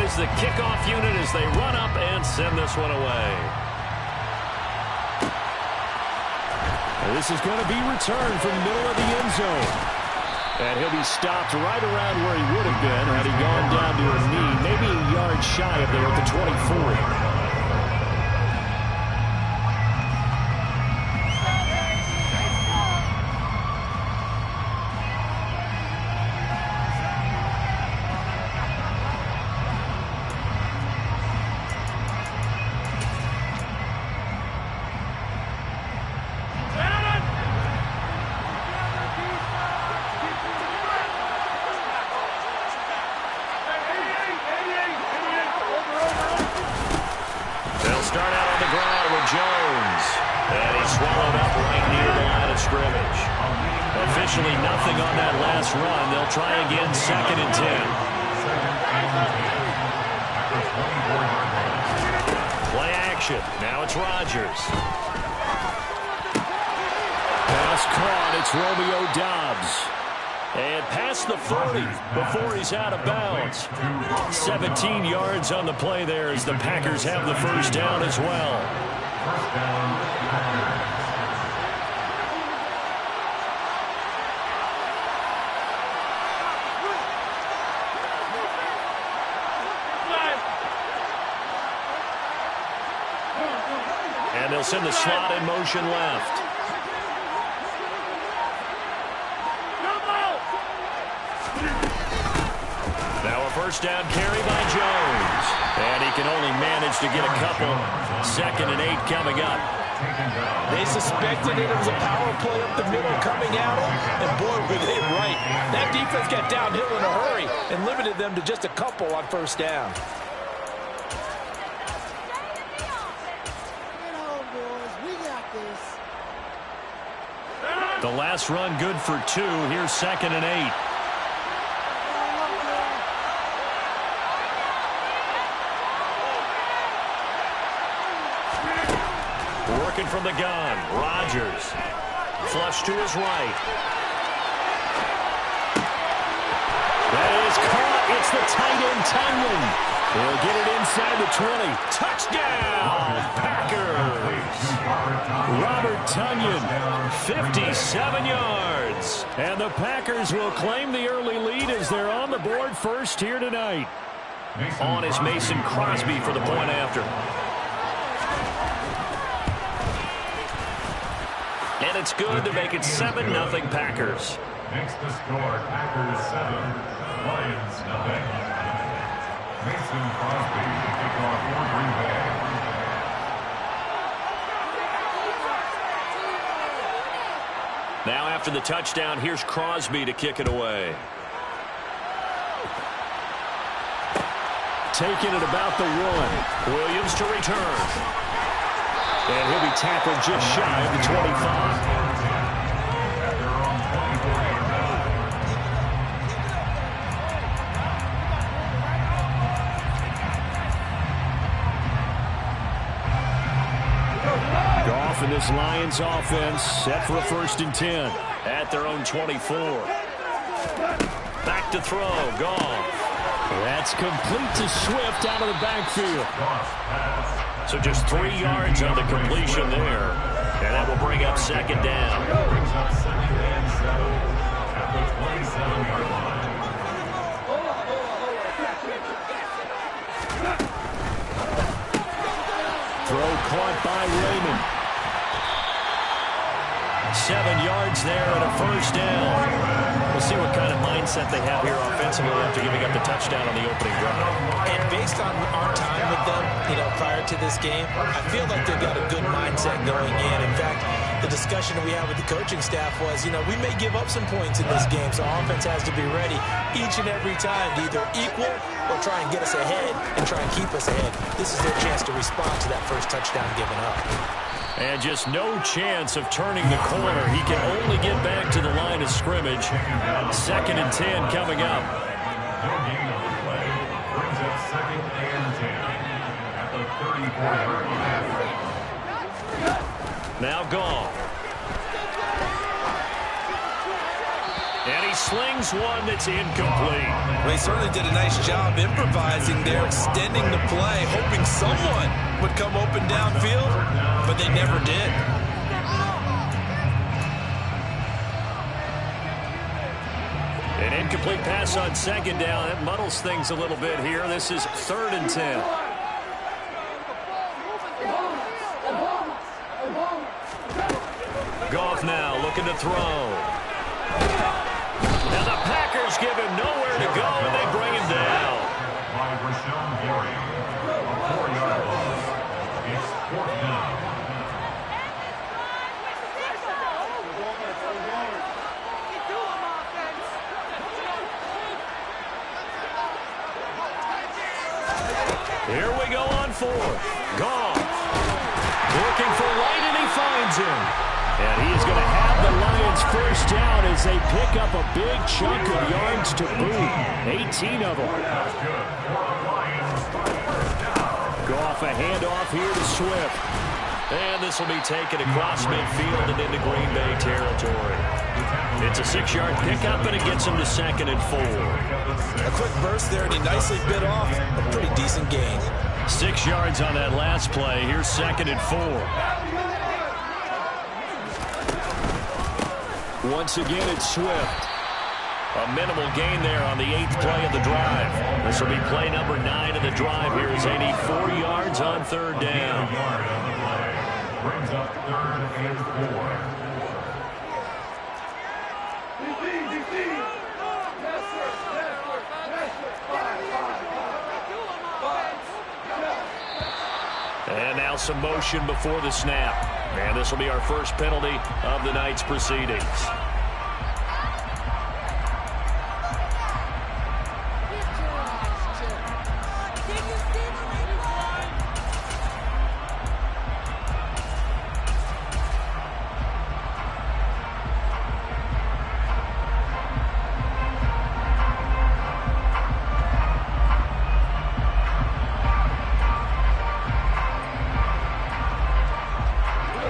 is the kickoff unit as they run up and send this one away. And this is going to be returned from the middle of the end zone. And he'll be stopped right around where he would have been had he gone down to a knee, maybe a yard shy of there at the 24. Officially nothing on that last run. They'll try again, 2nd and 10. Play action. Now it's Rodgers. Pass caught. It's Romeo Doubs. And past the 40 before he's out of bounds. 17 yards on the play there as the Packers have the first down as well. First down. And they'll send the slot in motion left. Now a first down carry by Jones. And he can only manage to get a couple. 2nd and 8 coming up. They suspected it was a power play up the middle coming at them. And boy, were they right. That defense got downhill in a hurry and limited them to just a couple on first down. The last run good for 2. Here's 2nd and 8. Working from the gun. Rodgers. Flush to his right. That is caught. It's the tight end, Tonyan. He'll get it inside the 20. Touchdown, Packers. Robert Tonyan, 57 yards. And the Packers will claim the early lead as they're on the board first here tonight. On is Mason Crosby for the point after. And it's good to make it 7-0 Packers. Makes the score Packers 7, Lions 0. Mason Crosby to kick off for Green Bay. Now after the touchdown, here's Crosby to kick it away. Taking it about the 1. Williams to return. And he'll be tackled just shy of the 25. And this Lions offense set for a 1st and 10 at their own 24. Back to throw. Goff. That's complete to Swift out of the backfield. So just 3 yards on the completion there. And that will bring up 2nd down. Brings up 2nd and 7 at the 27-yard line. Throw caught by Raymond. 7 yards there and a first down. We'll see what kind of mindset they have here offensively after giving up the touchdown on the opening drive. And based on our time with them, prior to this game, I feel like they've got a good mindset going in. In fact, the discussion that we had with the coaching staff was, we may give up some points in this game, so offense has to be ready each and every time to either equal or try and get us ahead and try and keep us ahead. This is their chance to respond to that first touchdown given up. And just no chance of turning the corner. He can only get back to the line of scrimmage. 2nd and 10 coming up. No gain on the play. Brings up 2nd and 10 at the 34-yard line. Now Goff. And he's slings one that's incomplete. Well, he certainly did a nice job improvising there, extending the play, hoping someone would come open downfield, but they never did. An incomplete pass on second down. That muddles things a little bit here. This is 3rd and 10. Goff now looking to throw. And the Packers give him nowhere to go, and they bring him down. By Rashawn Gary. A 4-yard loss. It's 4th down. Here we go on 4th. Goff looking for Wright, and he finds him. And he is going to have the Lions first down as they pick up a big chunk of yards to boot. 18 of them. Goff a handoff here to Swift. And this will be taken across midfield and into Green Bay territory. It's a 6-yard pickup, and it gets him to 2nd and 4. A quick burst there, and he nicely bit off a pretty decent gain. 6 yards on that last play. Here's 2nd and 4. Once again, it's Swift. A minimal gain there on the 8th play of the drive. This will be play number 9 of the drive here as they need 4 yards on 3rd down. A yard on the play. Brings up 3rd and 4. And now some motion before the snap. And this will be our first penalty of the night's proceedings.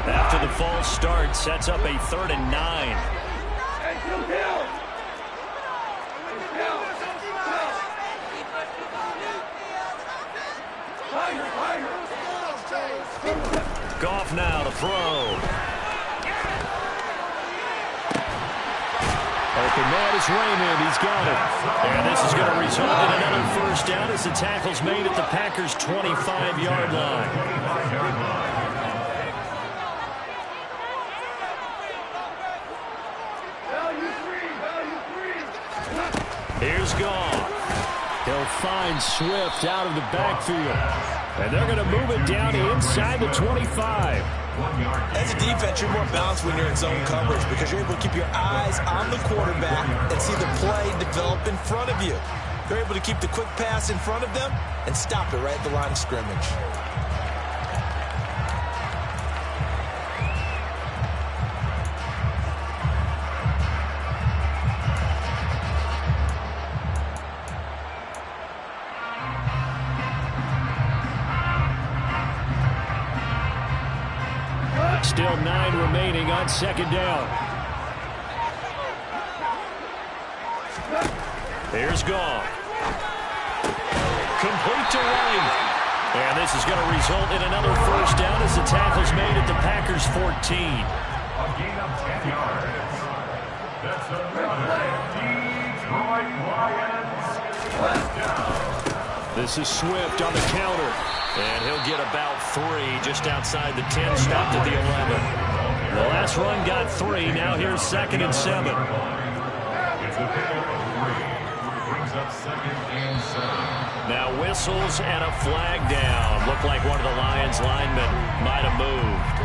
After the false start, sets up a 3rd and 9. Goff now to throw. Open man is Raymond. He's got it. And this is going to result in another first down as the tackle's made at the Packers' 25-yard line. Here's Goff. He'll find Swift out of the backfield. And they're going to move it down inside the 25. As a defense, you're more balanced when you're in zone coverage because you're able to keep your eyes on the quarterback and see the play develop in front of you. You're able to keep the quick pass in front of them and stop it right at the line of scrimmage. Still 9 remaining on 2nd down. Here's Goff. Complete to Wright. And this is going to result in another first down as the tackle's made at the Packers' 14. A gain of 10 yards. That's another Detroit Lions first down. This is Swift on the counter. And he'll get about 3 just outside the 10, stopped at the 11. The last run got 3. Now here's 2nd and 7. It's a pickup of 3. Brings up 2nd and 7. Now whistles and a flag down. Looked like one of the Lions linemen might have moved.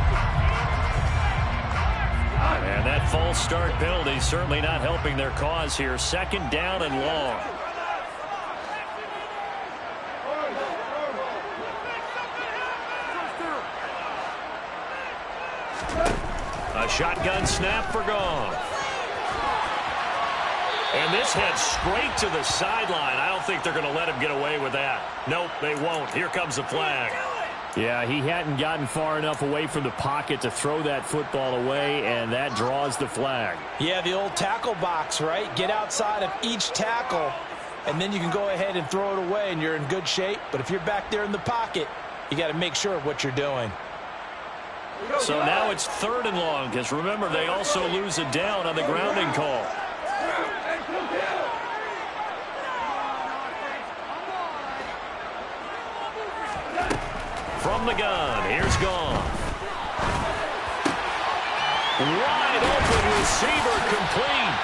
And that false start penalty certainly not helping their cause here. 2nd down and long. A shotgun snap for Goff. And this heads straight to the sideline. I don't think they're going to let him get away with that. Nope, they won't. Here comes the flag. Yeah, he hadn't gotten far enough away from the pocket to throw that football away, and that draws the flag. Yeah, the old tackle box, right? Get outside of each tackle, and then you can go ahead and throw it away, and you're in good shape. But if you're back there in the pocket, you got to make sure of what you're doing. So now it's 3rd and long, because remember, they also lose a down on the grounding call. From the gun, here's Goff. Wide open receiver, complete.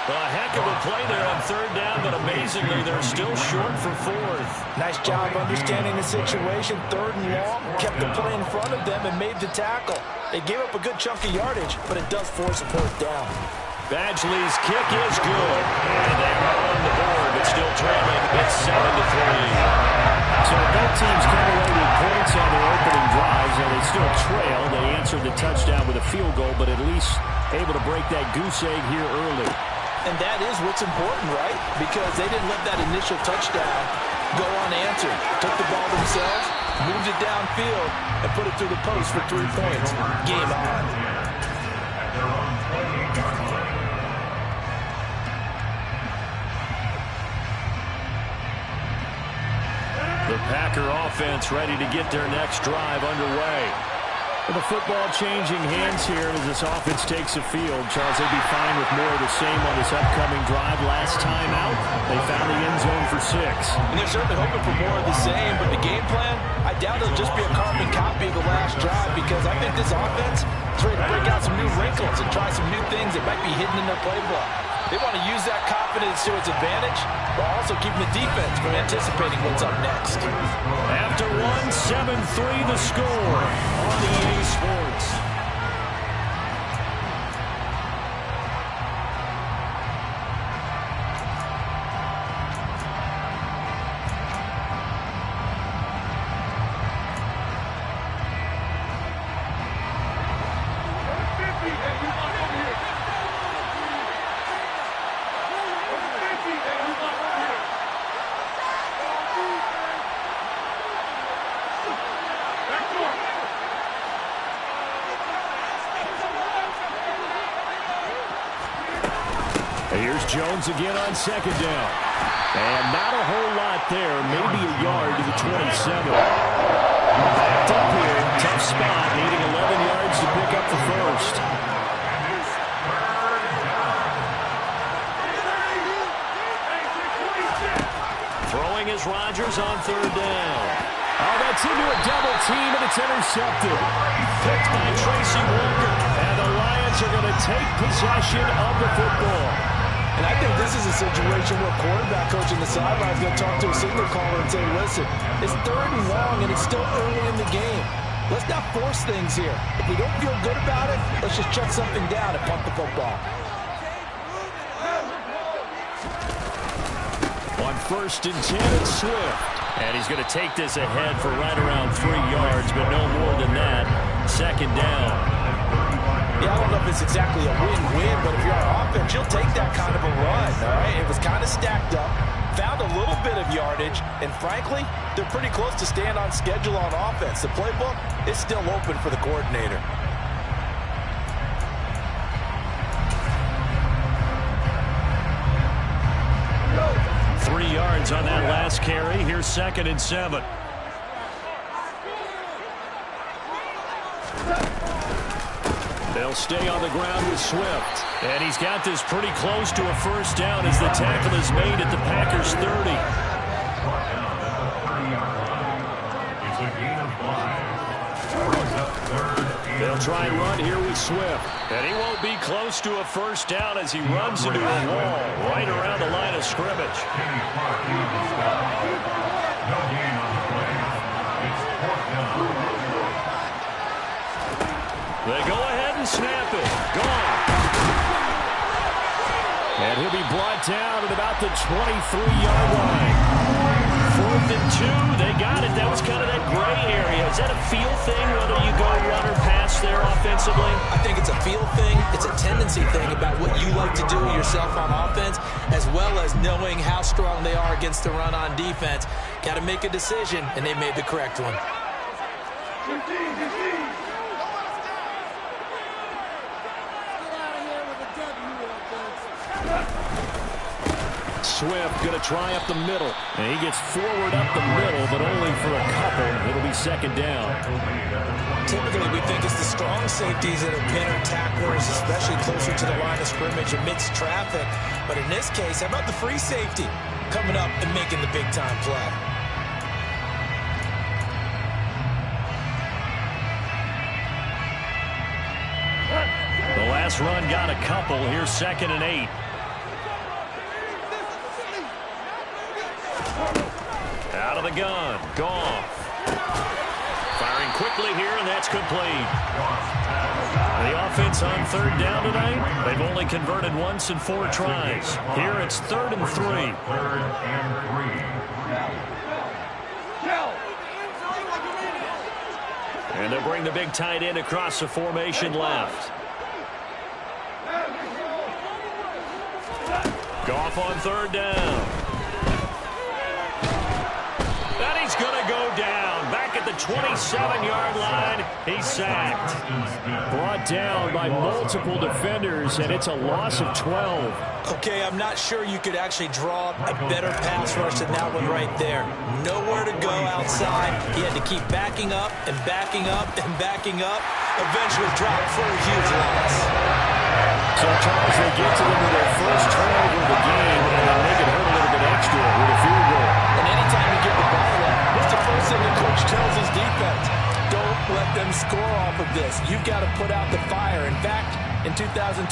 A heck of a play there on 3rd down, but amazingly, they're still short for 4th. Nice job understanding the situation. 3rd and long, kept the play in front of them and made the tackle. They gave up a good chunk of yardage, but it does force a 4th down. Badgley's kick is good. And they are on the board, but still trailing. It's 7-3. So both teams come away with points on their opening drives, and they still trail. They answered the touchdown with a field goal, but at least able to break that goose egg here early. And that is what's important, right? Because they didn't let that initial touchdown go unanswered. Took the ball themselves, moved it downfield, and put it through the post for 3 points. Game on. The Packer offense ready to get their next drive underway. And the football changing hands here as this offense takes the field. Charles, they'd be fine with more of the same on this upcoming drive. Last time out, they found the end zone for 6. And they're certainly hoping for more of the same, but the game plan, I doubt it'll just be a carbon copy of the last drive, because I think this offense is ready to break out some new wrinkles and try some new things that might be hidden in their playbook. They want to use that confidence to its advantage, while also keeping the defense from anticipating what's up next. After 7-3 the score on EA Sports. Here's Jones again on 2nd down. And not a whole lot there. Maybe a yard to the 27. Backed up here. Tough spot. Needing 11 yards to pick up the first. Throwing is Rodgers on 3rd down. Oh, that's into a double team, and it's intercepted. Picked by Tracy Walker. And the Lions are going to take possession of the football. And I think this is a situation where quarterback coach in the sideline is going to talk to a signal caller and say, listen, it's 3rd and long, and it's still early in the game. Let's not force things here. If we don't feel good about it, let's just shut something down and punt the football. On 1st and 10, it's Swift. And he's going to take this ahead for right around 3 yards, but no more than that. 2nd down. Yeah, I don't know if it's exactly a win-win, but if you're on offense, you'll take that kind of a run, all right? It was kind of stacked up, found a little bit of yardage, and frankly, they're pretty close to staying on schedule on offense. The playbook is still open for the coordinator. No. 3 yards on that last carry. Here's 2nd and 7. They'll stay on the ground with Swift. And he's got this pretty close to a first down as the tackle is made at the Packers' 30. They'll try and run here with Swift. And he won't be close to a first down as he runs into a wall right around the line of scrimmage. They go ahead and snap it. Gone. And he'll be brought down at about the 23-yard line. 4th and 2. They got it. That was kind of that gray area. Is that a feel thing, whether you go run or pass there offensively? I think it's a feel thing. It's a tendency thing about what you like to do yourself on offense, as well as knowing how strong they are against the run on defense. Got to make a decision, and they made the correct one. Swift going to try up the middle. And he gets forward up the middle, but only for a couple. It'll be second down. Typically, we think it's the strong safeties that are pin or tacklers, especially closer to the line of scrimmage amidst traffic. But in this case, how about the free safety coming up and making the big-time play? The last run got a couple. Here's 2nd and 8. Out of the gun. Goff. Firing quickly here, and that's complete. The offense on 3rd down tonight, they've only converted once in 4 tries. Here it's 3rd and 3. 3rd and 3. And they'll bring the big tight end across the formation left. Goff on 3rd down. And he's going to go down. Back at the 27-yard line, he's sacked. Brought down by multiple defenders, and it's a loss of 12. Okay, I'm not sure you could actually draw a better pass rush than that one right there. Nowhere to go outside. He had to keep backing up and backing up and backing up. Eventually dropped for a huge loss. So, Charles, they get to them with their first turnover of the game, and they make it hurt a little bit extra with a field goal. And anytime you give the ball up, what's the first thing the coach tells his defense? Don't let them score off of this. You've got to put out the fire. In fact, in 2021,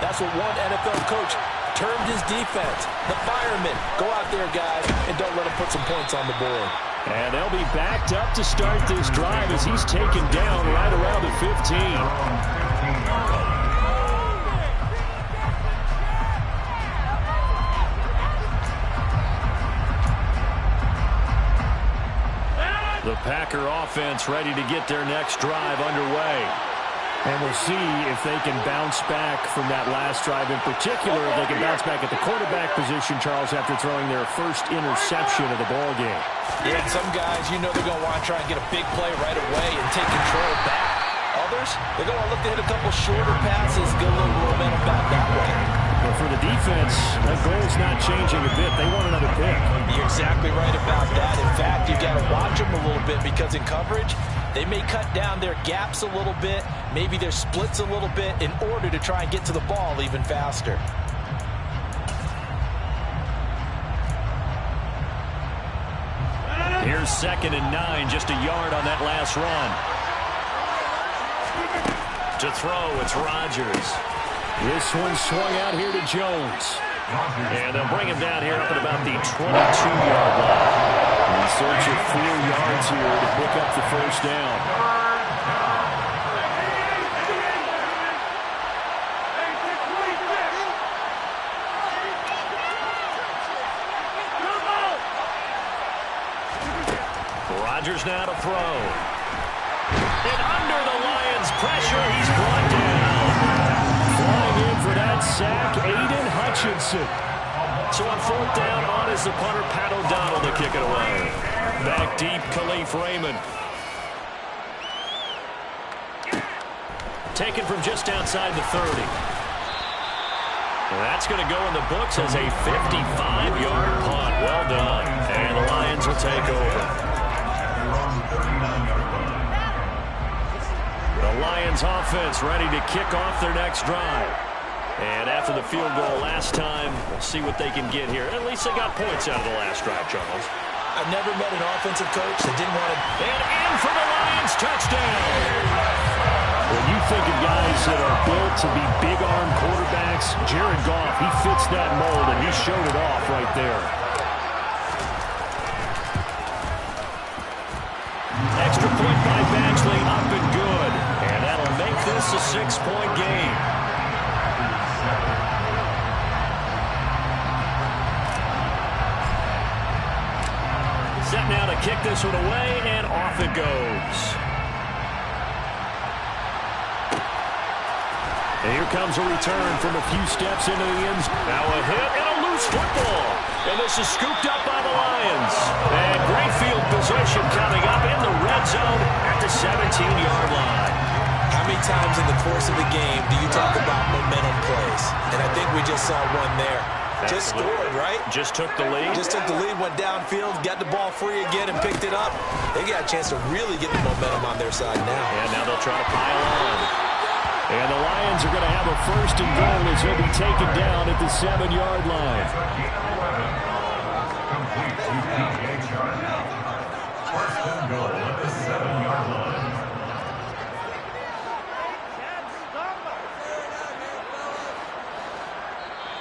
that's what one NFL coach termed his defense. The firemen. Go out there, guys, and don't let them put some points on the board. And they'll be backed up to start this drive as he's taken down right around the 15. The Packer offense ready to get their next drive underway. And we'll see if they can bounce back from that last drive. In particular, if they can bounce back at the quarterback position, Charles, after throwing their first interception of the ball game. Yeah, some guys, you know they're going to want to try and get a big play right away and take control back. Others, they're going to look to hit a couple shorter passes, get a little momentum back that way. But for the defense, that goal's not changing a bit. They want another pick. You're exactly right about that. In fact, you've got to watch them a little bit because in coverage, they may cut down their gaps a little bit, maybe their splits a little bit in order to try and get to the ball even faster. Here's 2nd and 9, just a yard on that last run. To throw, it's Rodgers. This one swung out here to Jones. And they'll bring him down here up at about the 22-yard line. In search of 4 yards here to pick up the first down. Rodgers now to throw. And under the Lions' pressure, he's brought down. Flying in for that sack, Aiden Hutchinson. So on 4th down, on is the punter, Pat O'Donnell, to kick it away. Back deep, Khalif Raymond. Taken from just outside the 30. And that's going to go in the books as a 55-yard punt. Well done. And the Lions will take over. The Lions offense ready to kick off their next drive. And after the field goal last time, we'll see what they can get here. At least they got points out of the last drive, Charles. I've never met an offensive coach that didn't want to... And in for the Lions, touchdown! When you think of guys that are built to be big-arm quarterbacks, Jared Goff, he fits that mold, and he showed it off right there. Extra point by Badgley, up and good. And that'll make this a 6-point game. Set now to kick this one away, and off it goes. And here comes a return from a few steps into the end zone. Now a hit and a loose football. And this is scooped up by the Lions. And great field position coming up in the red zone. course of the game do you talk about momentum plays? And I think we just saw one there. Just scored, right? Just took the lead. Just took the lead, went downfield, got the ball free again, and picked it up. They got a chance to really get the momentum on their side now. And now they'll try to pile on. And the Lions are going to have a first and goal as he'll be taken down at the 7-yard line. Complete to PJ Charlie. First and goal at the 7-yard line.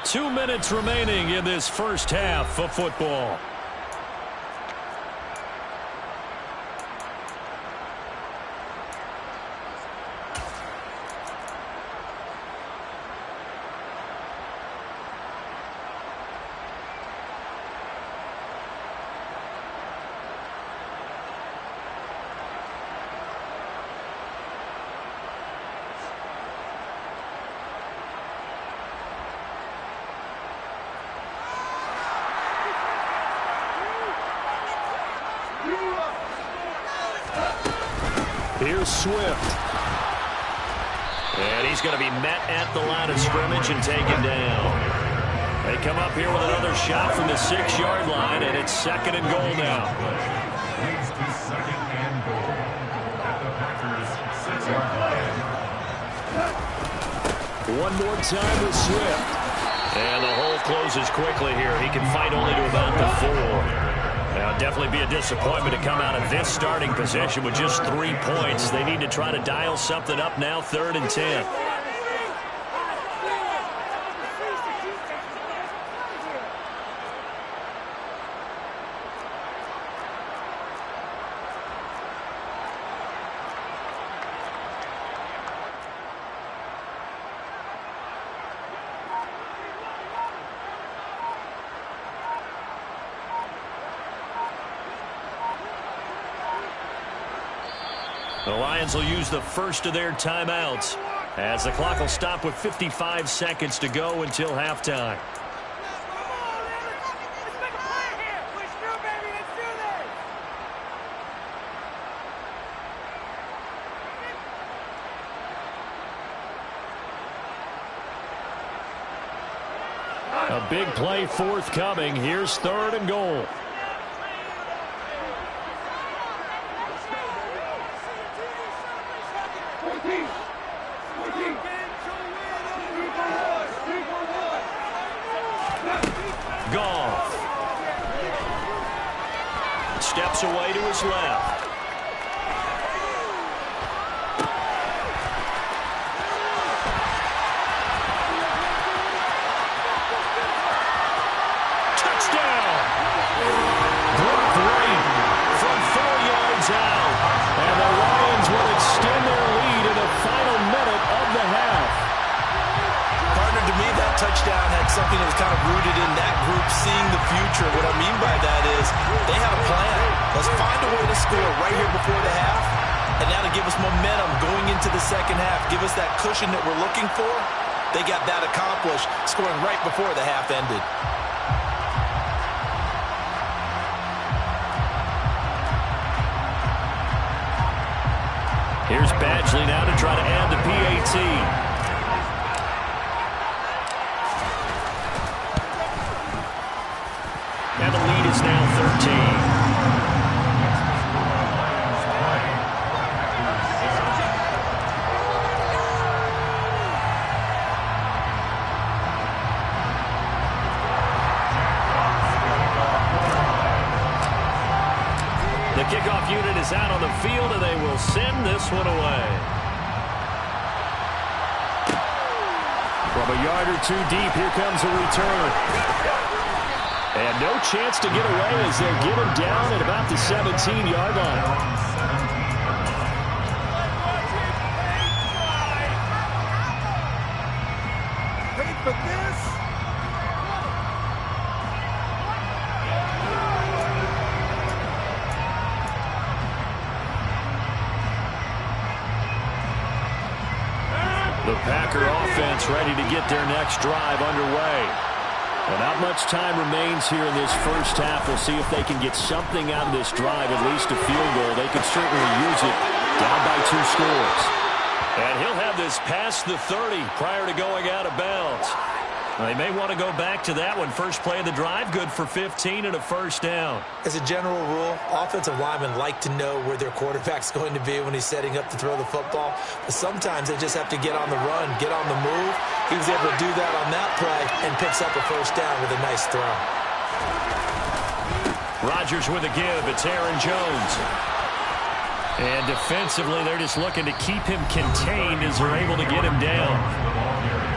2 minutes remaining in this first half of football. Here's Swift. And he's going to be met at the line of scrimmage and taken down. They come up here with another shot from the 6-yard line, and it's second and goal now. Leads to second and goal at the Packers' 6-yard line. One more time with Swift. And the hole closes quickly here. He can fight only to about the 4. Now, definitely be a disappointment to come out of this starting position with just 3 points. They need to try to dial something up now, 3rd and 10. The Lions will use the first of their timeouts as the clock will stop with 55 seconds to go until halftime. A big play forthcoming. Here's 3rd and goal. Goff steps away to his left. Touchdown! Brock Wright from 4 yards out. And the Lions will extend their lead in the final minute of the half. Partner, to me, that touchdown had something that was kind of rooted in that group seeing the future. What I mean by that is they had a plan. Let's find a way to score right here before the half, and now to give us momentum going into the second half, give us that cushion that we're looking for. They got that accomplished, scoring right before the half ended. Here's Badgley now to try to add the PAT. And the lead is now 13. The kickoff unit is out on the field, and they will send this one away. From a yard or 2 deep, here comes a return. And no chance to get away as they'll get him down at about the 17-yard line. Wait for this. The Packer offense ready to get their next drive underway. Well, not much time remains here in this first half. We'll see if they can get something out of this drive, at least a field goal. They could certainly use it down by 2 scores. And he'll have this past the 30 prior to going out of bounds. They may want to go back to that one. First play of the drive, good for 15 and a first down. As a general rule, offensive linemen like to know where their quarterback's going to be when he's setting up to throw the football. But sometimes they just have to get on the run, get on the move. He was able to do that on that play and picks up a first down with a nice throw. Rodgers with a give. It's Aaron Jones. And defensively, they're just looking to keep him contained as they're able to get him down.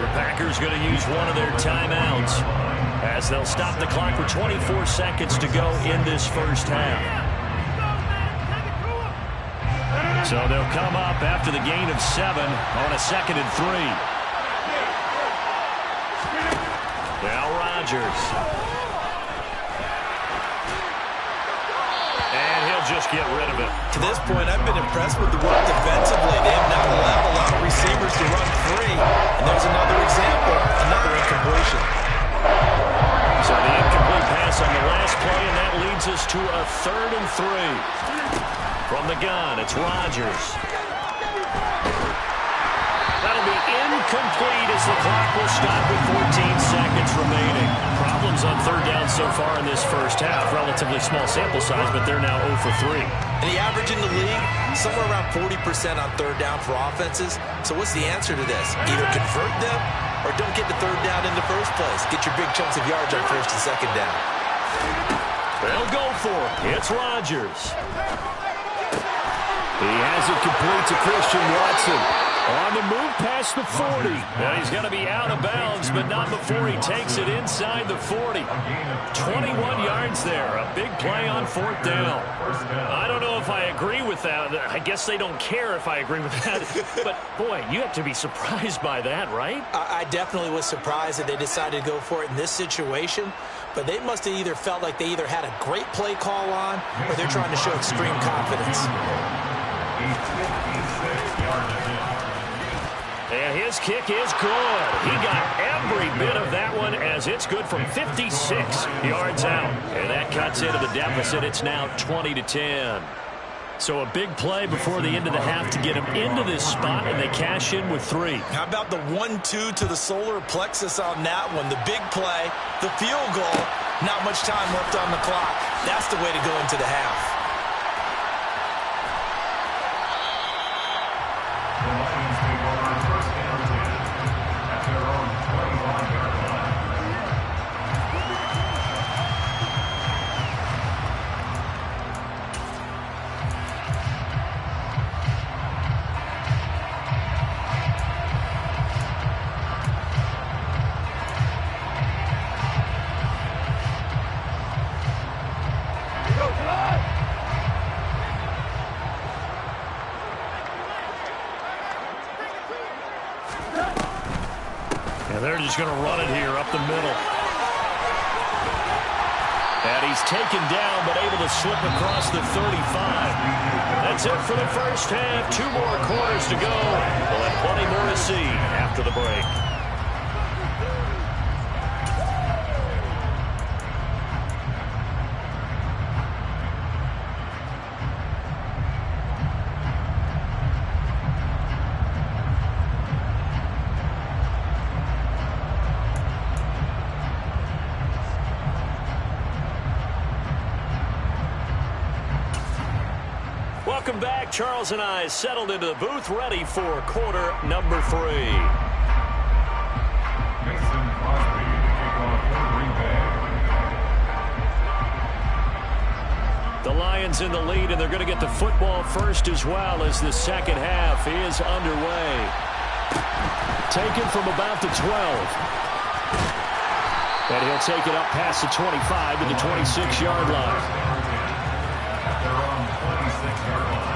The Packers going to use one of their timeouts as they'll stop the clock with 24 seconds to go in this first half. So they'll come up after the gain of 7 on a 2nd and 3. Now Rodgers. And he'll just get rid of it. To this point, I've been impressed with the work defensively. They have not allowed a lot of receivers to run free. And there's another example, another incompletion. So the incomplete pass on the last play, and that leads us to a 3rd and 3. From the gun, it's Rodgers. That'll be incomplete as the clock will stop with 14 seconds remaining. Problems on 3rd down so far in this first half. Relatively small sample size, but they're now 0 for 3. And the average in the league, somewhere around 40% on 3rd down for offenses. So what's the answer to this? Either convert them or don't get the 3rd down in the first place. Get your big chunks of yards on 1st and 2nd down. They'll go for it. It's Rodgers. He has it complete to Christian Watson. On the move past the 40. Now he's going to be out of bounds, but not before he takes it inside the 40. 21 yards there. A big play on 4th down. I don't know if I agree with that. I guess they don't care if I agree with that. But, boy, you have to be surprised by that, right? I definitely was surprised that they decided to go for it in this situation. But they must have either felt like they either had a great play call on or they're trying to show extreme confidence. And his kick is good. He got every bit of that one as it's good from 56 yards out. And that cuts into the deficit. It's now 20-10. So a big play before the end of the half to get him into this spot, and they cash in with 3. How about the 1-2 to the solar plexus on that one? The big play, the field goal, not much time left on the clock. That's the way to go into the half. The Lions take over 1st and 10 at their own 25-yard line. And they're just going to run it here up the middle. And he's taken down, but able to slip across the 35. That's it for the first half. 2 more quarters to go. We'll have plenty more to see after the break. Welcome back. Charles and I settled into the booth, ready for quarter number 3. Mason Crosby to kick off for Green Bay. The Lions in the lead, and they're going to get the football first as well as the second half is underway. Taken from about the 12. And he'll take it up past the 25 to the 26-yard line. At their own 26-yard line.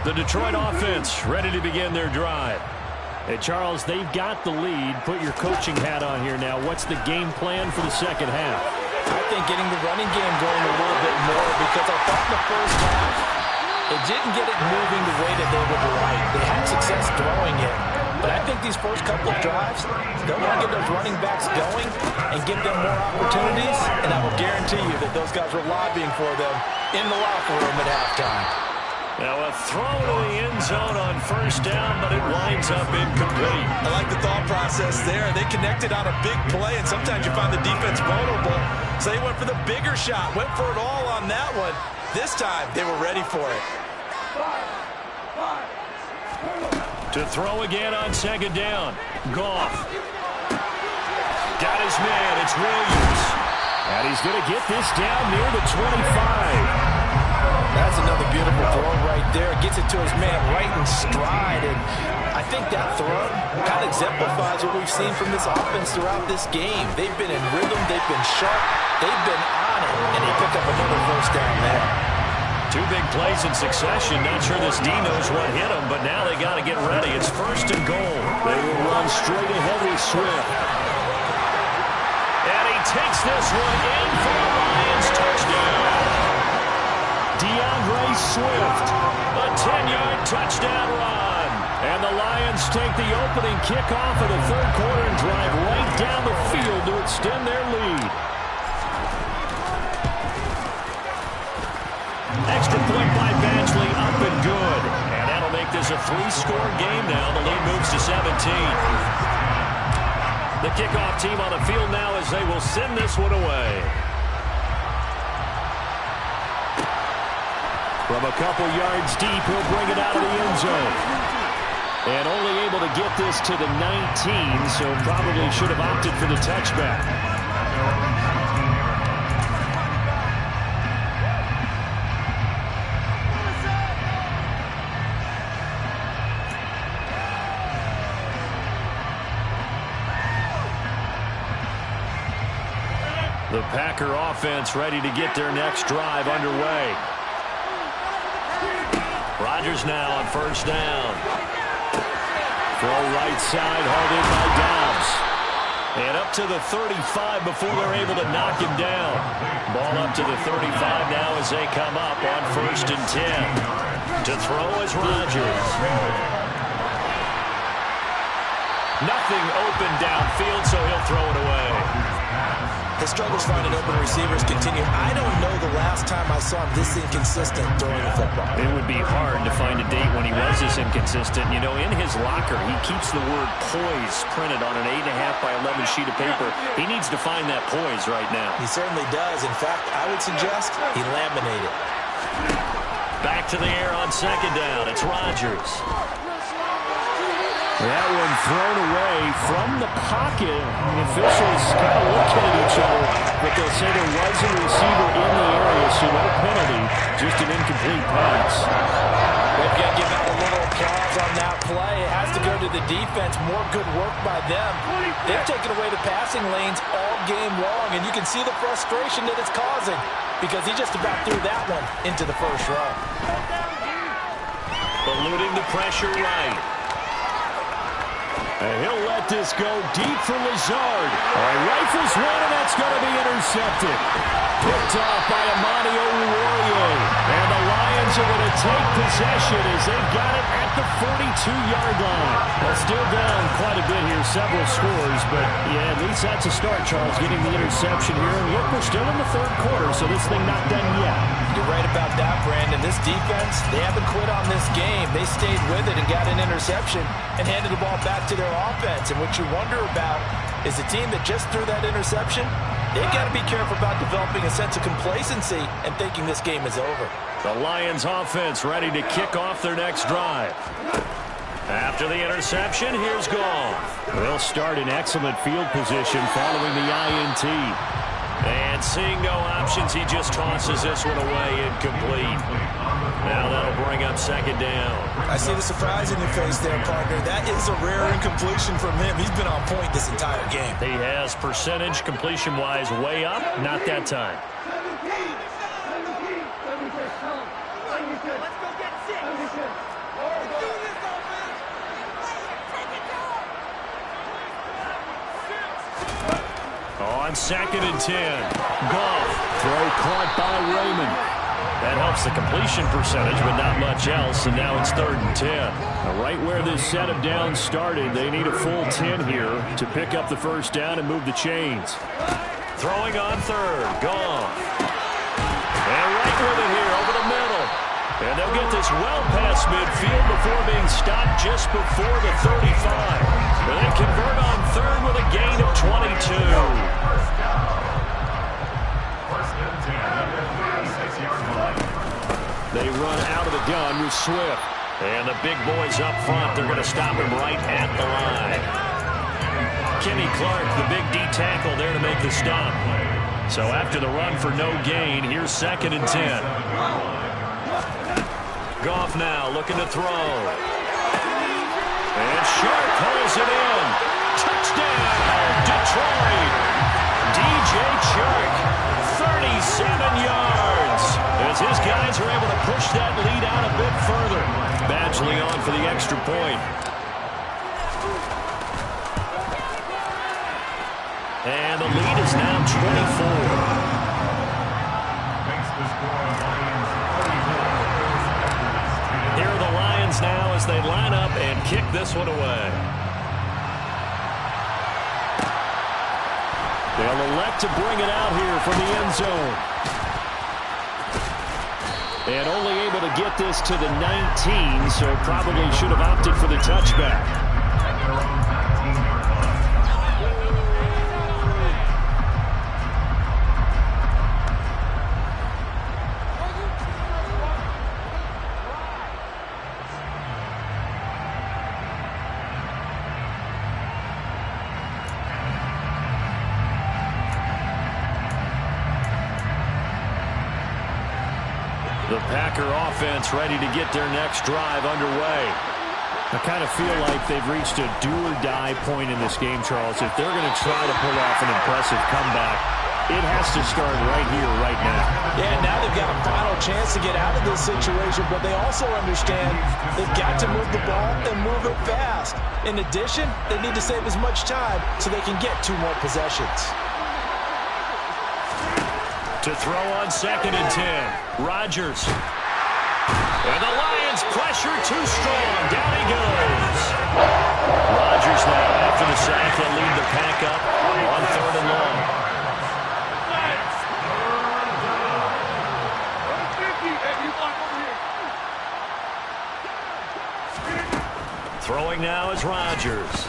The Detroit offense ready to begin their drive. Hey, Charles, they've got the lead. Put your coaching hat on here now. What's the game plan for the second half? I think getting the running game going a little bit more, because I thought in the first half, it didn't get it moving the way that they would like. They had success throwing it, But I think these first couple of drives, they'll want to get those running backs going and give them more opportunities, and I will guarantee you that those guys were lobbying for them in the locker room at halftime. Now a throw to the end zone on first down, but it winds up incomplete. I like the thought process there. They connected on a big play, and sometimes you find the defense vulnerable. So they went for the bigger shot, went for it all on that one. This time, they were ready for it. To throw again on second down. Goff. Got his man. It's Williams. And he's going to get this down near the 25. That's another beautiful throw right there. Gets it to his man right in stride. And I think that throw kind of exemplifies what we've seen from this offense throughout this game. They've been in rhythm. They've been sharp. They've been on it. And he picked up another first down there. Two big plays in succession. Not sure this D knows what hit him, but now they got to get ready. It's first and goal. They will run straight ahead with Swift. And he takes this one in for a Lions touchdown. DeAndre Swift, a 10-yard touchdown run. And the Lions take the opening kickoff of the third quarter and drive right down the field to extend their lead. Extra point by Badgley, up and good. And that'll make this a 3-score game now. The lead moves to 17. The kickoff team on the field now as they will send this one away. From a couple yards deep, he'll bring it out of the end zone. And only able to get this to the 19, so probably should have opted for the touchback. The Packer offense ready to get their next drive underway. Rodgers now on first down. Throw right side, hauled in by Dobbs. And up to the 35 before they're able to knock him down. Ball up to the 35 now as they come up on first and 10. To throw is Rodgers. Nothing open downfield, so he'll throw it away. His struggles finding open receivers continue. I don't know the last time I saw him this inconsistent throwing the football. It would be hard to find a date when he was this inconsistent. You know, in his locker, he keeps the word poise printed on an 8.5 by 11 sheet of paper. He needs to find that poise right now. He certainly does. In fact, I would suggest he laminated. Back to the air on second down. It's Rodgers. That one thrown away from the pocket. The officials kind of looking at each other, but they'll say there was a receiver in the area, so no penalty, just an incomplete pass. They've got to give out a little applause on that play. It has to go to the defense. More good work by them. They've taken away the passing lanes all game long, and you can see the frustration that it's causing because he just about threw that one into the first row. Eluding the pressure right. And he'll let this go deep for Lazard. Rifles one, and that's going to be intercepted. Picked off by Amani Oruwariye. And the Lions are going to take possession as they've got it at the 42-yard line. Well, still down quite a bit here, several scores, but yeah, at least that's a start, Charles, getting the interception here. And look, we're still in the third quarter, so this thing not done yet. You're right about that, Brandon. This defense, they haven't quit on this game. They stayed with it and got an interception and handed the ball back to their offense. And what you wonder about is the team that just threw that interception, they've got to be careful about developing a sense of complacency and thinking this game is over. The Lions offense ready to kick off their next drive. After the interception, here's Goff. They'll start in excellent field position following the INT. And seeing no options, he just tosses this one away incomplete. Now that'll bring up second down. I see the surprise in your face there, partner. That is a rare incompletion from him. He's been on point this entire game. He has percentage completion-wise way up. Not that time. On second and 10. Goff. Throw caught by Raymond. That helps the completion percentage, but not much else, and now it's 3rd and 10. Now, right where this set of downs started, they need a full 10 here to pick up the first down and move the chains. Throwing on 3rd, Goff. And right with it here, over the middle. And they'll get this well past midfield before being stopped just before the 35. And they convert on 3rd with a gain of 22. They run out of the gun with Swift. And the big boys up front, they're going to stop him right at the line. Kenny Clark, the big D tackle there to make the stop. So after the run for no gain, here's 2nd and 10. Goff now looking to throw. And Sharp pulls it in. Touchdown, Detroit. DJ Chark, 37 yards. As his guys are able to push that lead out a bit further. Badgley on for the extra point. And the lead is now 24. Here are the Lions now as they line up and kick this one away. They'll elect to bring it out here from the end zone. And only able to get this to the 19, so probably should have opted for the touchback. The Packer offense ready to get their next drive underway. I kind of feel like they've reached a do-or-die point in this game, Charles. If they're going to try to pull off an impressive comeback, it has to start right here, right now. Yeah, now they've got a final chance to get out of this situation, but they also understand they've got to move the ball and move it fast. In addition, they need to save as much time so they can get 2 more possessions. To throw on 2nd and 10. Rodgers. And the Lions pressure too strong. Down he goes. Rodgers now after the sack. He'll lead the pack up on 3rd and long. Throwing now is Rodgers.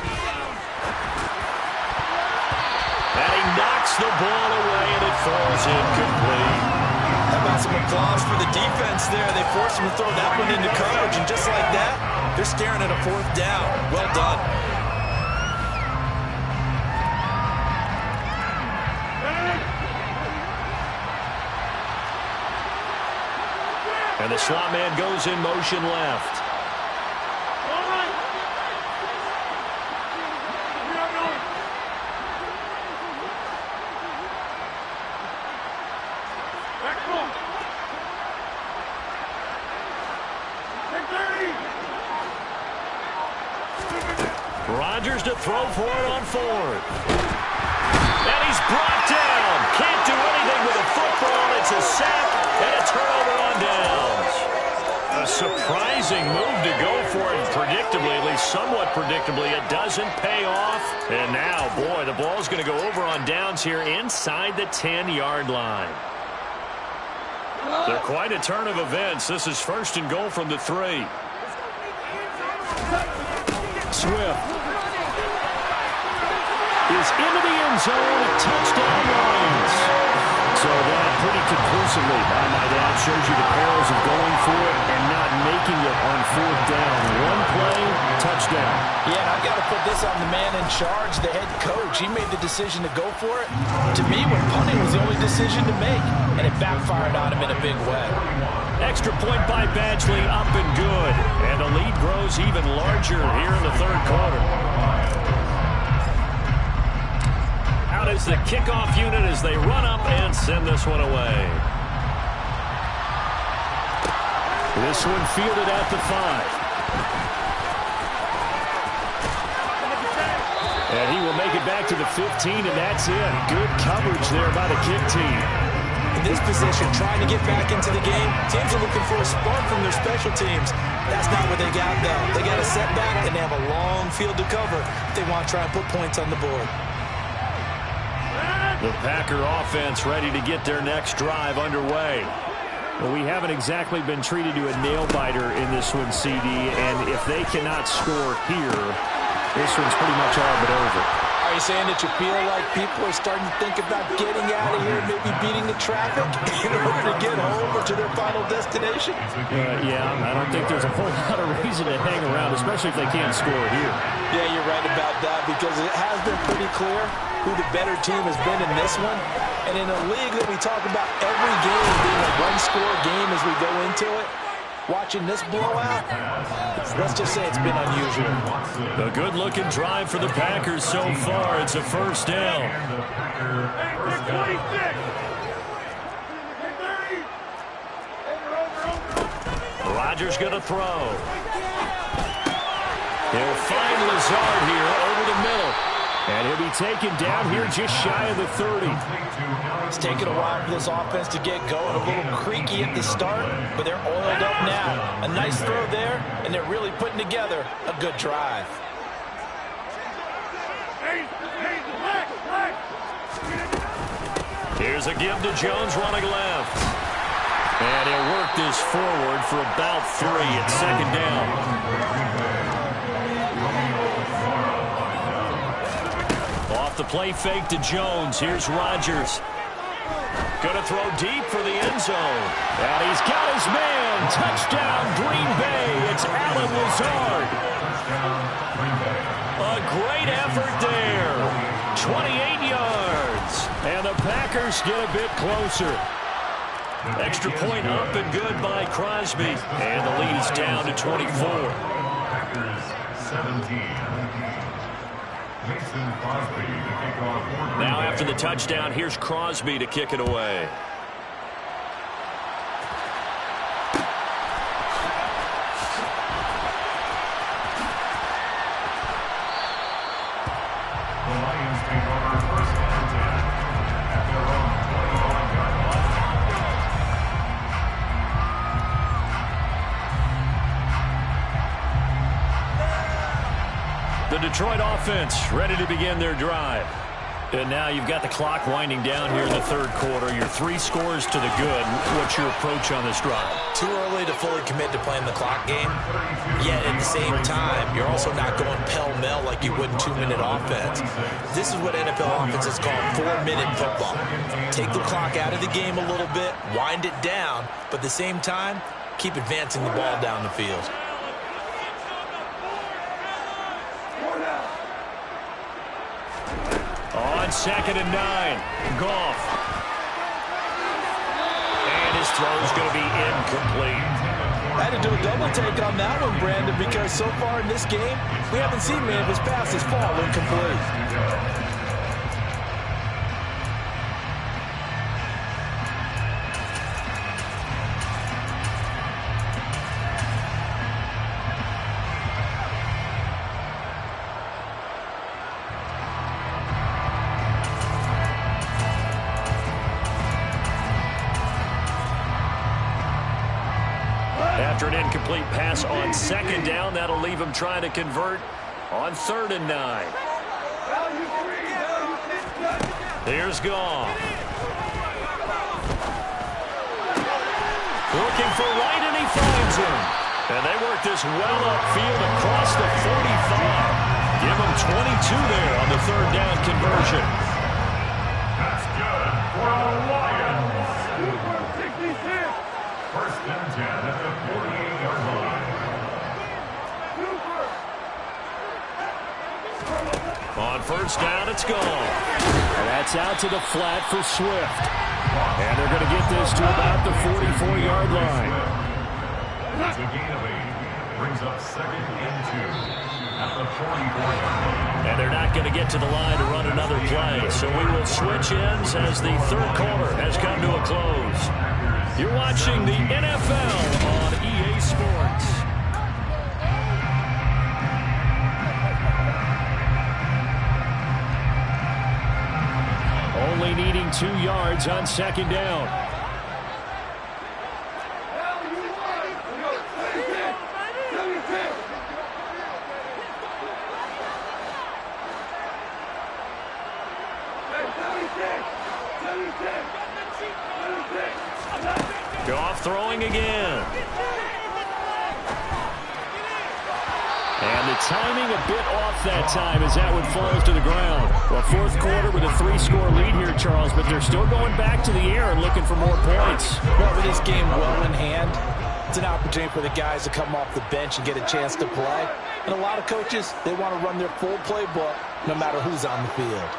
And he knocks the ball away, and it falls incomplete. How about some applause for the defense there? They forced him to throw that one into coverage, and just like that, they're staring at a 4th down. Well done. And the slot man goes in motion left. Rodgers to throw for it on 4th. And he's brought down. Can't do anything with a football. It's a sack and a turnover on downs. A surprising move to go for it predictably, at least somewhat predictably. It doesn't pay off. And now, boy, the ball's going to go over on downs here inside the 10-yard line. They're quite a turn of events. This is 1st and goal from the 3. Swift is into the end zone. Touchdown Lions. So that pretty conclusively, I might add, shows you the perils of going for it and not making it on 4th down. One play, touchdown. Yeah, and I've got to put this on the man in charge, the head coach. He made the decision to go for it. To me, when punting was the only decision to make, and it backfired on him in a big way. Extra point by Badgley, up and good. And the lead grows even larger here in the 3rd quarter. Out is the kickoff unit as they run up and send this one away. This one fielded at the 5. And he will make it back to the 15, and that's it. Good coverage there by the kick team. this position, trying to get back into the game. Teams are looking for a spark from their special teams. That's not what they got, though. They got a setback, and they have a long field to cover if they want to try and put points on the board. The Packer offense ready to get their next drive underway. Well, we haven't exactly been treated to a nail-biter in this one, CD, and if they cannot score here, this one's pretty much all but over. Are you saying that you feel like people are starting to think about getting out of here, maybe beating the traffic in order to get home or to their final destination? Yeah, I don't think there's a whole lot of reason to hang around, especially if they can't score here. Yeah, you're right about that, because it has been pretty clear who the better team has been in this one. And in a league that we talk about every game being a one-score game as we go into it, watching this blowout, let's just say it's been unusual. A good-looking drive for the Packers so far. It's a first down. Rodgers going to throw. He'll find Lazard here over the middle. And he'll be taken down here just shy of the 30. It's taken a while for this offense to get going. A little creaky at the start, but they're oiled up now. A nice throw there, and they're really putting together a good drive. Here's a give to Jones running left. And he'll work this forward for about 3 at second down. The play fake to Jones. Here's Rodgers. Going to throw deep for the end zone. And he's got his man. Touchdown, Green Bay. It's Allen Lazard. A great effort there. 28 yards. And the Packers get a bit closer. Extra point up and good by Crosby. And the lead is down to 24. Packers 17. Now after the touchdown, here's Crosby to kick it away. The Lions take over first and 10 at their own 21-yard line. The Detroit offense ready to begin their drive. And now you've got the clock winding down here in the third quarter. Your 3 scores to the good. What's your approach on this drive? Too early to fully commit to playing the clock game. Yet at the same time, you're also not going pell-mell like you would in 2-minute offense. This is what NFL offenses call 4-minute football. Take the clock out of the game a little bit, wind it down, but at the same time, keep advancing the ball down the field. On 2nd and 9, Goff. And his throw's going to be incomplete. I had to do a double take on that one, Brandon, because so far in this game, we haven't seen many of his passes fall incomplete. After an incomplete pass on 2nd down, that'll leave him trying to convert on 3rd and 9. Here's Goff. Looking for Wright, and he finds him. And they work this well upfield across the 45. Give him 22 there on the 3rd down conversion. That's good for the Lions. First and 10 at the 48-yard line. On 1st down, it's gone. And that's out to the flat for Swift. And they're going to get this to about the 44-yard line. It's a gain of 8. Brings up 2nd and 2 at the 44-yard line. And they're not going to get to the line to run another play. So we will switch ends as the third quarter has come to a close. You're watching the NFL on EA Sports. Only needing 2 yards on 2nd down. And the timing a bit off that time as that one falls to the ground. Well, fourth quarter with a 3-score lead here, Charles, but they're still going back to the air and looking for more points. Well, with this game well in hand, it's an opportunity for the guys to come off the bench and get a chance to play. And a lot of coaches, they want to run their full playbook no matter who's on the field.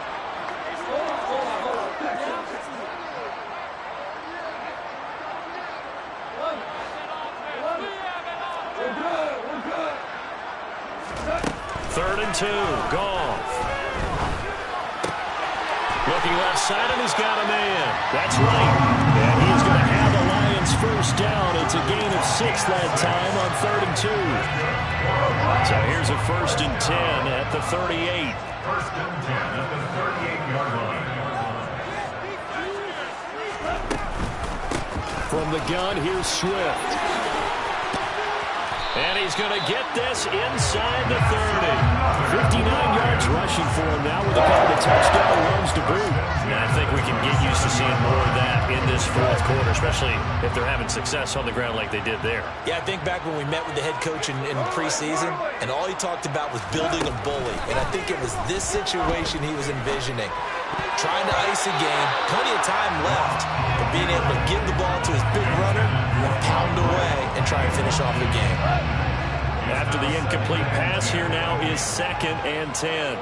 Third and 2, Goff. Looking left side, and he's got a man. That's right. And he's going to have the Lions first down. It's a gain of 6 that time on 3rd and 2. So here's a 1st and 10 at the 38. 1st and 10 at the 38-yard line. From the gun, here's Swift. And he's going to get this inside the 30. 59 yards rushing for him now with a couple of touchdown runs to boot. And I think we can get used to seeing more of that in this fourth quarter, especially if they're having success on the ground like they did there. Yeah, I think back when we met with the head coach in preseason, and all he talked about was building a bully. And I think it was this situation he was envisioning. Trying to ice a game, plenty of time left, but being able to give the ball to his big runner and pound away and try and finish off the game. After the incomplete pass, here now is 2nd and 10.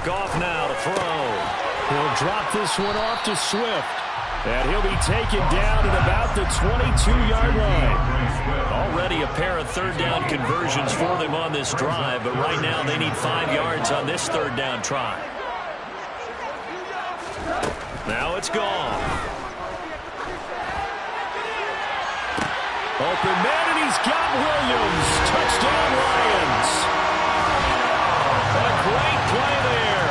Goff now to throw. He'll drop this one off to Swift. And he'll be taken down at about the 22-yard line. Already a pair of 3rd down conversions for them on this drive, but right now they need 5 yards on this 3rd down try. Now it's gone. Open man, and he's got Williams. Touchdown, Lions. A great play there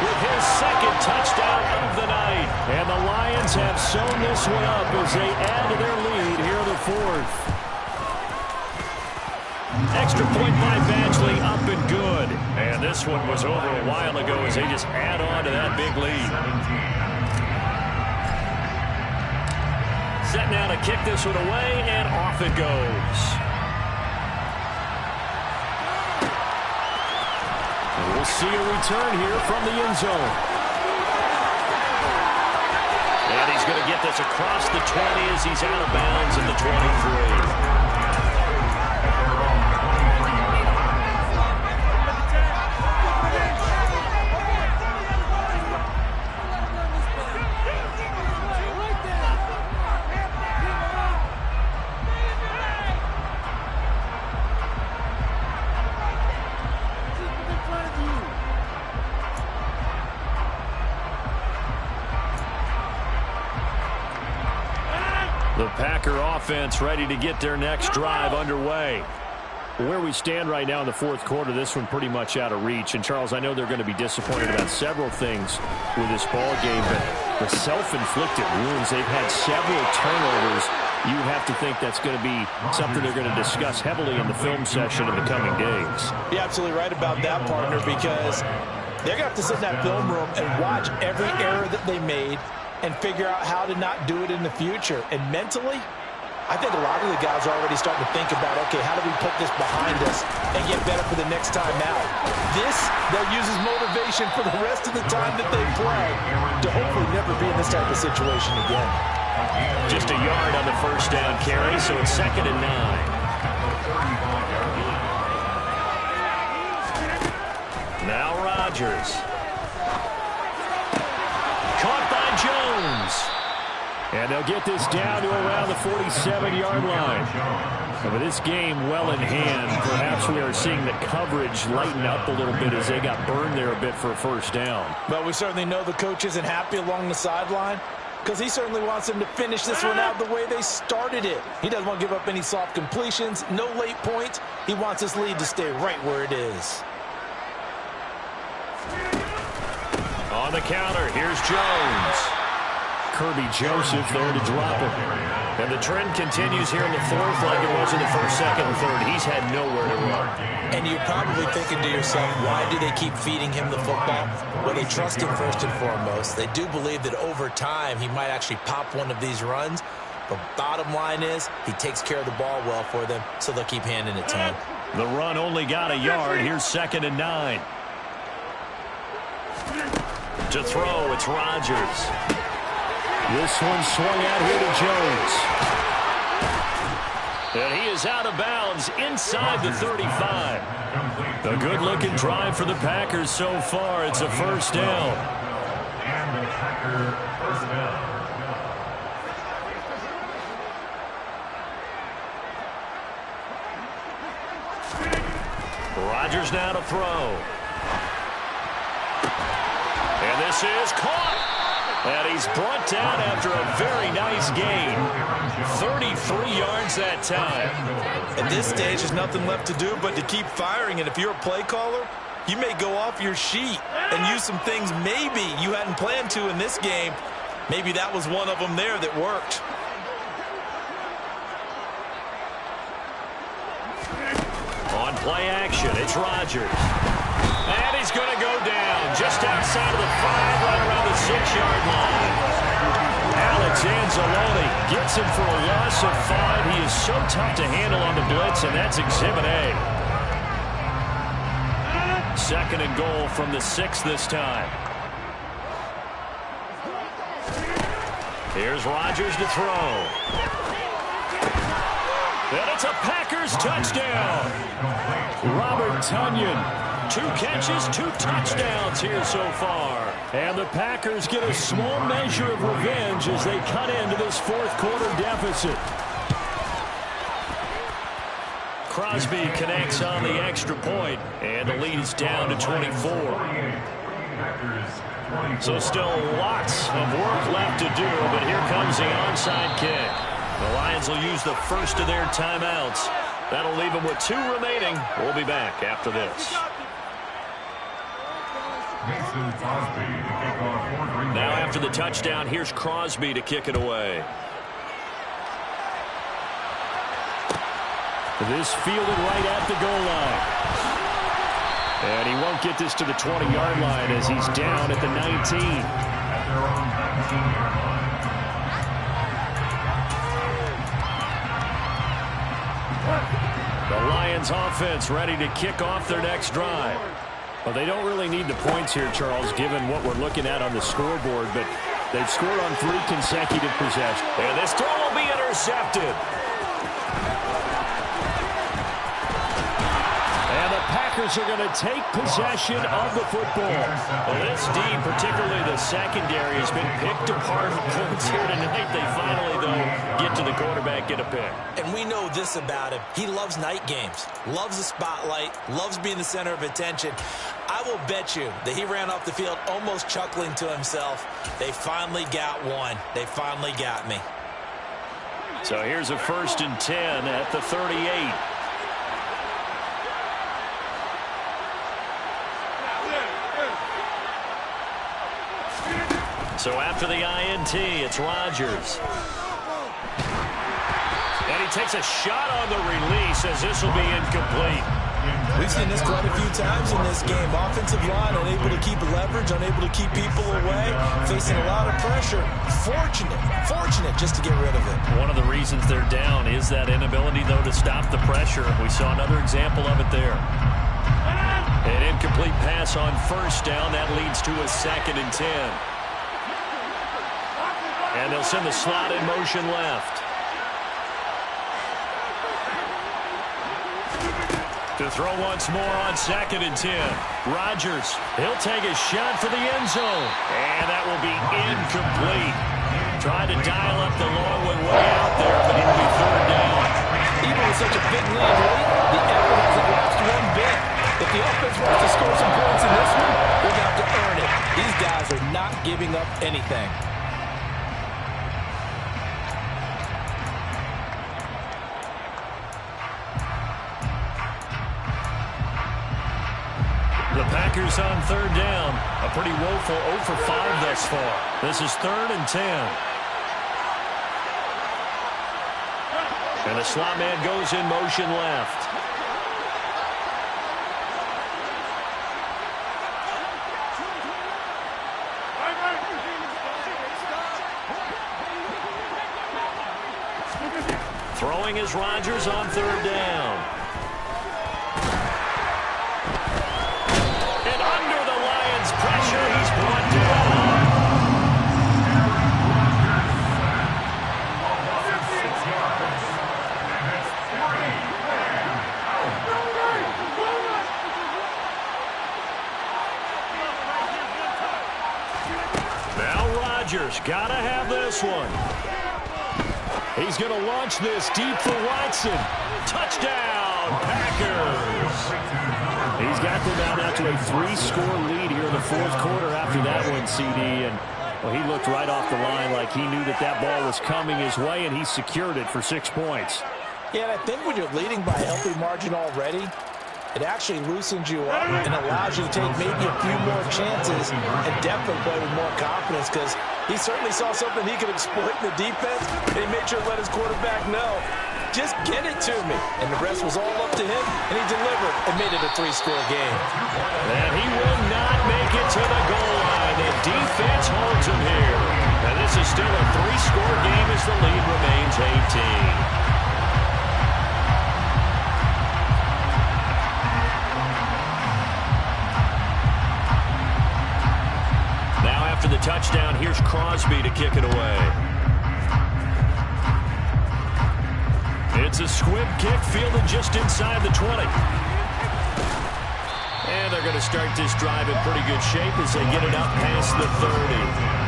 with his 2nd touchdown of the night. And the Lions have sewn this one up as they add to their lead here in the 4th. Extra point by Badgley, up and good. And this one was over a while ago as they just add on to that big lead. Set now to kick this one away, and off it goes. And we'll see a return here from the end zone. And he's going to get this across the 20 as he's out of bounds in the 23. The Packer offense ready to get their next drive underway. Where we stand right now in the 4th quarter, this one pretty much out of reach. And, Charles, I know they're going to be disappointed about several things with this ball game, but the self-inflicted wounds, they've had several turnovers. You have to think that's going to be something they're going to discuss heavily in the film session in the coming days. You're absolutely right about that, partner, because they're going to have to sit in that film room and watch every error that they made and figure out how to not do it in the future. And mentally, I think a lot of the guys are already starting to think about, okay, how do we put this behind us and get better for the next time out? This, they'll use as motivation for the rest of the time that they play to hopefully never be in this type of situation again. Just a yard on the 1st down carry, so it's 2nd and 9. Now Rodgers. Caught by Jones. And they'll get this down to around the 47-yard line. But with this game well in hand, perhaps we are seeing the coverage lighten up a little bit as they got burned there a bit for a 1st down. But we certainly know the coach isn't happy along the sideline because he certainly wants them to finish this one out the way they started it. He doesn't want to give up any soft completions, no late points. He wants his lead to stay right where it is. On the counter, here's Jones. Kirby Joseph there to drop him. And the trend continues here in the fourth like it was in the first, second, and third. He's had nowhere to run. And you're probably thinking to yourself, why do they keep feeding him the football? Well, they trust him first and foremost. They do believe that over time he might actually pop one of these runs. But bottom line is he takes care of the ball well for them, so they'll keep handing it to him. The run only got a yard. Here's 2nd and 9. To throw, it's Rodgers. This one swung out here to Jones. And he is out of bounds inside the 35. A good-looking drive for the Packers so far. It's a first down. And the Packer first down. Rodgers now to throw. And this is caught. And he's brought down after a very nice gain. 33 yards that time. At this stage, there's nothing left to do but to keep firing. And if you're a play caller, you may go off your sheet and use some things maybe you hadn't planned to in this game. Maybe that was one of them there that worked. On play action, it's Rodgers. And he's going to go down just outside of the 5, right around the 6-yard line. Alex Anzalone gets him for a loss of 5. He is so tough to handle on the blitz, and that's Exhibit A. 2nd and goal from the 6 this time. Here's Rodgers to throw. And it's a Packers touchdown. Robert Tonyan. 2 catches, 2 touchdowns here so far. And the Packers get a small measure of revenge as they cut into this 4th quarter deficit. Crosby connects on the extra point, and the lead is down to 24. So still lots of work left to do, but here comes the onside kick. The Lions will use the first of their timeouts. That'll leave them with 2 remaining. We'll be back after this. Now after the touchdown, here's Crosby to kick it away. This fielded right at the goal line. And he won't get this to the 20-yard line as he's down at the 19. The Lions offense ready to kick off their next drive. Well, they don't really need the points here, Charles, given what we're looking at on the scoreboard, but they've scored on 3 consecutive possessions. And this throw will be intercepted. And the Packers are going to take possession of the football. Well, this D, particularly the secondary, has been picked apart for points here tonight. They finally, though, get to the quarterback, get a pick. And we know this about him. He loves night games, loves the spotlight, loves being the center of attention. I will bet you that he ran off the field almost chuckling to himself. They finally got one. They finally got me. So here's a 1st and 10 at the 38. So after the INT, it's Rodgers. And he takes a shot on the release as this will be incomplete. We've seen this quite a few times in this game. Offensive line unable to keep leverage, unable to keep people away, facing a lot of pressure. Fortunate just to get rid of it. One of the reasons they're down is that inability, though, to stop the pressure. We saw another example of it there. An incomplete pass on 1st down. That leads to a 2nd and 10. And they'll send the slot in motion left. To throw once more on 2nd and 10. Rodgers, he'll take a shot for the end zone. And that will be incomplete. Tried to dial up the long one way out there, but it'll be 3rd down. Even with such a big lead late, the effort hasn't lost one bit. If the offense wants to score some points in this one, they're going to have to earn it. These guys are not giving up anything. The Packers on 3rd down. A pretty woeful 0 for 5 thus far. This is 3rd and 10. And the slot man goes in motion left. Throwing is Rodgers on third down. And under the Lions' pressure, he's brought down. Now Rodgers gotta have this one. He's going to launch this deep for Watson. Touchdown, Packers. He's got them out to a 3-score lead here in the fourth quarter after that one, CD. And well, he looked right off the line like he knew that ball was coming his way, and he secured it for 6 points. Yeah, and I think when you're leading by a healthy margin already, it actually loosens you up and allows you to take maybe a few more chances and definitely play with more confidence, because he certainly saw something he could exploit in the defense, and he made sure to let his quarterback know, just get it to me. And the rest was all up to him, and he delivered and made it a 3-score game. And he will not make it to the goal line. The defense holds him here. And this is still a 3-score game as the lead remains 18. After the touchdown, here's Crosby to kick it away. It's a squib kick fielded just inside the 20. And they're going to start this drive in pretty good shape as they get it up past the 30.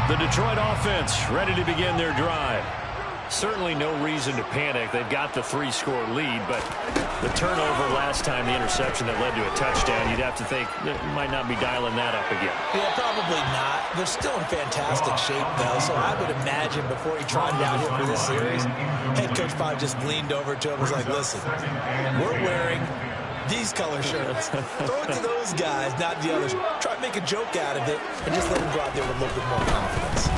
The Detroit offense ready to begin their drive. Certainly no reason to panic. They've got the 3-score lead, but the turnover last time, the interception that led to a touchdown, you'd have to think they might not be dialing that up again. Yeah, probably not. They're still in fantastic shape, though, so I would imagine before he trotted out here for this series, head coach probably just leaned over to him and was like, listen, we're wearing these color shirts. Throw it to those guys, not the others. Try to make a joke out of it and just let them go out there with a little bit more confidence.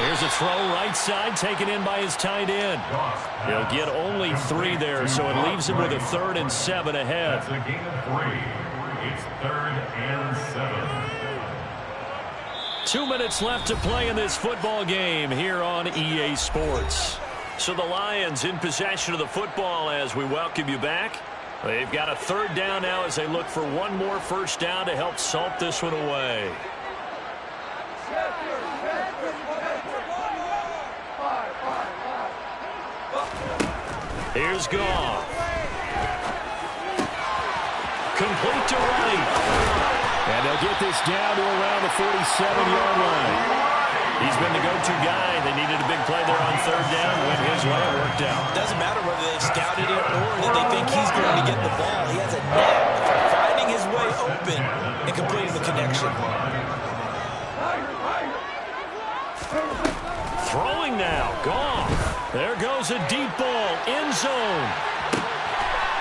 Here's a throw right side taken in by his tight end. He'll get only 3 there, so it leaves him with a 3rd and 7 ahead. It's a gain of 3. It's 3rd and 7. 2 minutes left to play in this football game here on EA Sports. So the Lions in possession of the football as we welcome you back. They've got a 3rd down now as they look for one more first down to help salt this one away. Here's Goff. Complete to Wright. And they'll get this down to around the 47-yard line. He's been the go-to guy. They needed a big play there on 3rd down. Went his way. It worked out. Doesn't matter whether they scouted it or that they think he's going to get the ball. He has a knack for finding his way open and completing the connection. Throwing now. Goff. There goes a deep ball. End zone.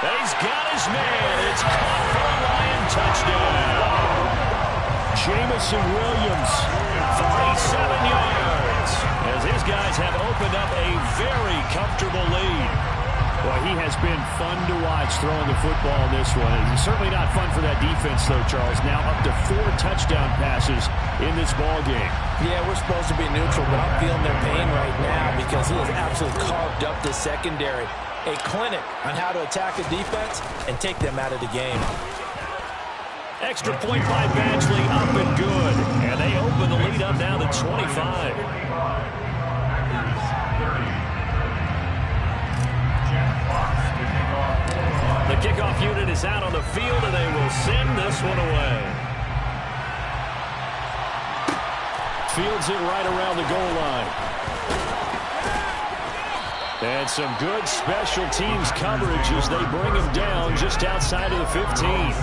He's got his man. It's caught for a Lion touchdown. Jamison Williams, 47 yards, as his guys have opened up a very comfortable lead. Well, he has been fun to watch throwing the football in this one. It's certainly not fun for that defense, though, Charles. Now up to 4 touchdown passes in this ball game. Yeah, we're supposed to be neutral, but I'm feeling their pain right now because he has absolutely carved up the secondary. A clinic on how to attack a defense and take them out of the game. Extra point by Badgley, up and good. And they open the lead up now to 25. The kickoff unit is out on the field, and they will send this one away. Fields it right around the goal line. And some good special teams coverage as they bring him down just outside of the 15.